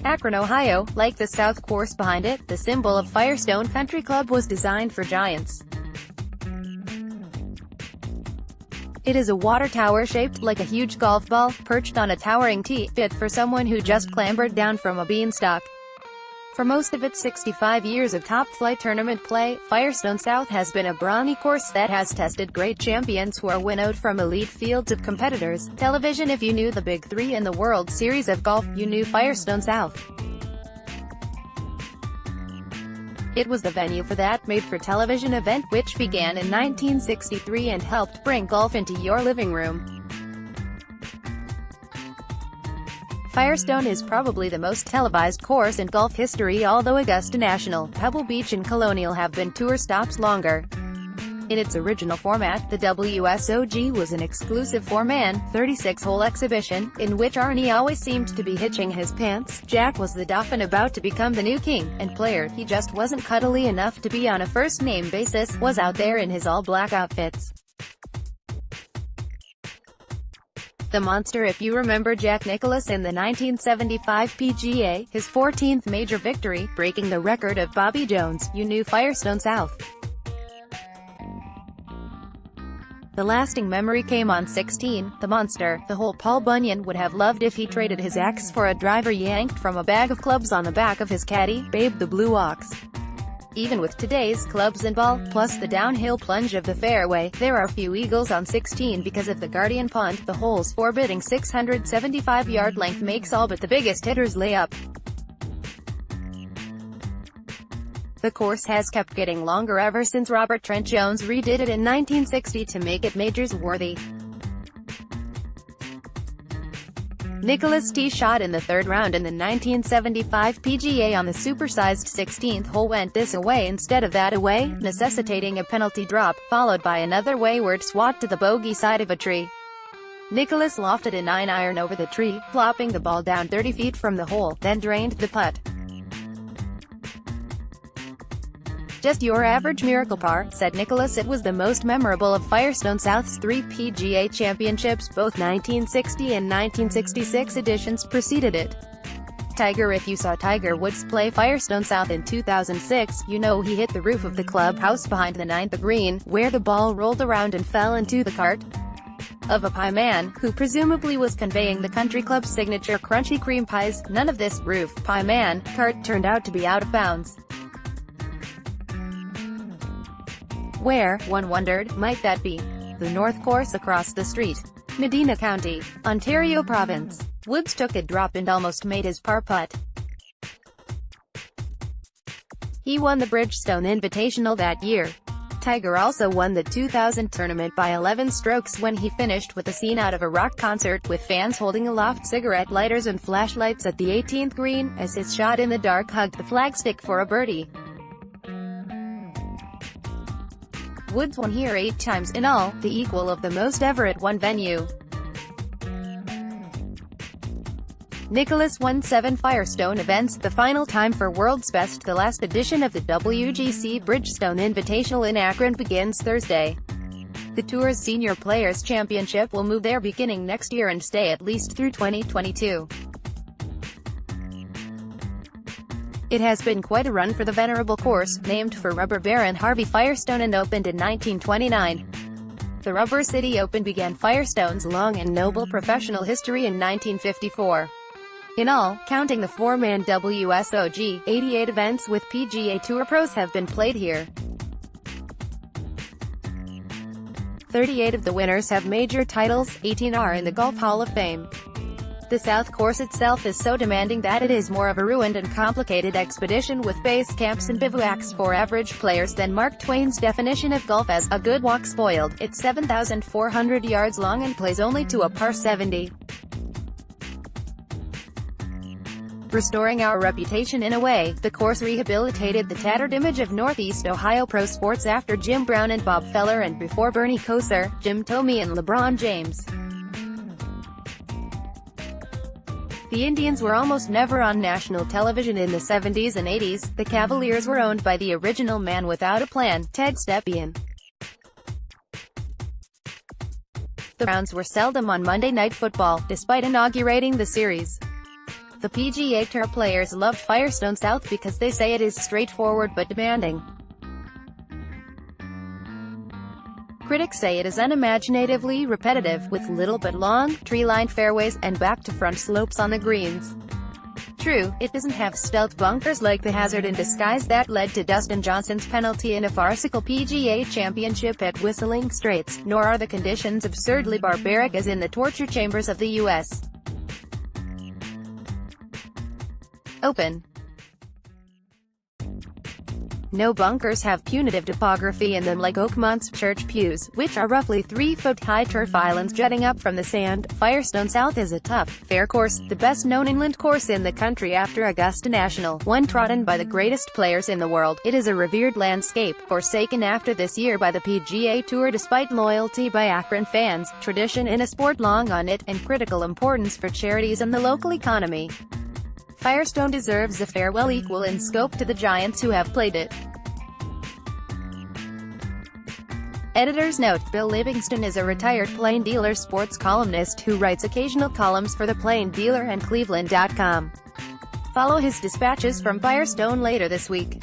Akron, Ohio. Like the South course behind it, the symbol of Firestone Country Club was designed for giants. It is a water tower shaped like a huge golf ball, perched on a towering tee, fit for someone who just clambered down from a beanstalk. For most of its 65 years of top-flight tournament play, Firestone South has been a brawny course that has tested great champions who are winnowed from elite fields of competitors. Television. If you knew the big three in the World Series of golf, you knew Firestone South. It was the venue for that made-for-television event, which began in 1963 and helped bring golf into your living room. Firestone is probably the most televised course in golf history, although Augusta National, Pebble Beach and Colonial have been tour stops longer. In its original format, the WSOG was an exclusive 4-man, 36-hole exhibition, in which Arnie always seemed to be hitching his pants. Jack was the Dauphin about to become the new king, and player, he just wasn't cuddly enough to be on a first-name basis, was out there in his all-black outfits. The monster. If you remember Jack Nicklaus in the 1975 PGA, his 14th major victory, breaking the record of Bobby Jones, you knew Firestone South. The lasting memory came on 16, the monster, the hole Paul Bunyan would have loved if he traded his axe for a driver yanked from a bag of clubs on the back of his caddy, Babe the Blue Ox. Even with today's clubs and ball, plus the downhill plunge of the fairway, there are few eagles on 16 because of the Guardian Pond. The hole's forbidding 675-yard length makes all but the biggest hitters lay up. The course has kept getting longer ever since Robert Trent Jones redid it in 1960 to make it majors worthy. Nicklaus tee shot in the third round in the 1975 PGA on the supersized 16th hole went this away instead of that away, necessitating a penalty drop, followed by another wayward swat to the bogey side of a tree. Nicklaus lofted a 9-iron over the tree, plopping the ball down 30 feet from the hole, then drained the putt. "Just your average miracle par," said Nicklaus. It was the most memorable of Firestone South's 3 PGA championships. Both 1960 and 1966 editions preceded it. Tiger. If you saw Tiger Woods play Firestone South in 2006, you know he hit the roof of the clubhouse behind the 9th green, where the ball rolled around and fell into the cart of a pie man, who presumably was conveying the country club's signature crunchy cream pies. None of this roof pie man cart turned out to be out of bounds. Where, one wondered, might that be? The North Course across the street. Medina County, Ontario Province. Woods took a drop and almost made his par putt. He won the Bridgestone Invitational that year. Tiger also won the 2000 tournament by 11 strokes when he finished with a scene out of a rock concert, with fans holding aloft cigarette lighters and flashlights at the 18th green, as his shot in the dark hugged the flagstick for a birdie. Woods won here 8 times in all, the equal of the most ever at one venue. Nicklaus won 7 Firestone events, the final time for World's Best. The last edition of the WGC Bridgestone Invitational in Akron begins Thursday. The Tour's Senior Players Championship will move there beginning next year and stay at least through 2022. It has been quite a run for the venerable course, named for rubber baron Harvey Firestone and opened in 1929. The Rubber City Open began Firestone's long and noble professional history in 1954. In all, counting the 4-man WSOG, 88 events with PGA Tour pros have been played here. 38 of the winners have major titles, 18 are in the Golf Hall of Fame. The South course itself is so demanding that it is more of a ruined and complicated expedition with base camps and bivouacs for average players than Mark Twain's definition of golf as "a good walk spoiled." It's 7,400 yards long and plays only to a par 70. Restoring our reputation in a way, the course rehabilitated the tattered image of Northeast Ohio pro sports after Jim Brown and Bob Feller, and before Bernie Kosar, Jim Thome and LeBron James. The Indians were almost never on national television in the 70s and 80s. The Cavaliers were owned by the original man without a plan, Ted Stepien. The Browns were seldom on Monday Night Football, despite inaugurating the series. The PGA Tour players love Firestone South because they say it is straightforward but demanding. Critics say it is unimaginatively repetitive, with little but long, tree-lined fairways, and back-to-front slopes on the greens. True, it doesn't have stealth bunkers like the hazard in disguise that led to Dustin Johnson's penalty in a farcical PGA championship at Whistling Straits, nor are the conditions absurdly barbaric as in the torture chambers of the U.S. Open. No bunkers have punitive topography in them like Oakmont's church pews, which are roughly 3-foot-high turf islands jutting up from the sand. Firestone South is a tough, fair course, the best-known inland course in the country after Augusta National, one trodden by the greatest players in the world. It is a revered landscape, forsaken after this year by the PGA Tour despite loyalty by AKRON fans, tradition in a sport long on it, and critical importance for charities and the local economy. Firestone deserves a farewell equal in scope to the giants who have played it. Editor's note: Bill Livingston is a retired Plain Dealer sports columnist who writes occasional columns for the Plain Dealer and Cleveland.com. Follow his dispatches from Firestone later this week.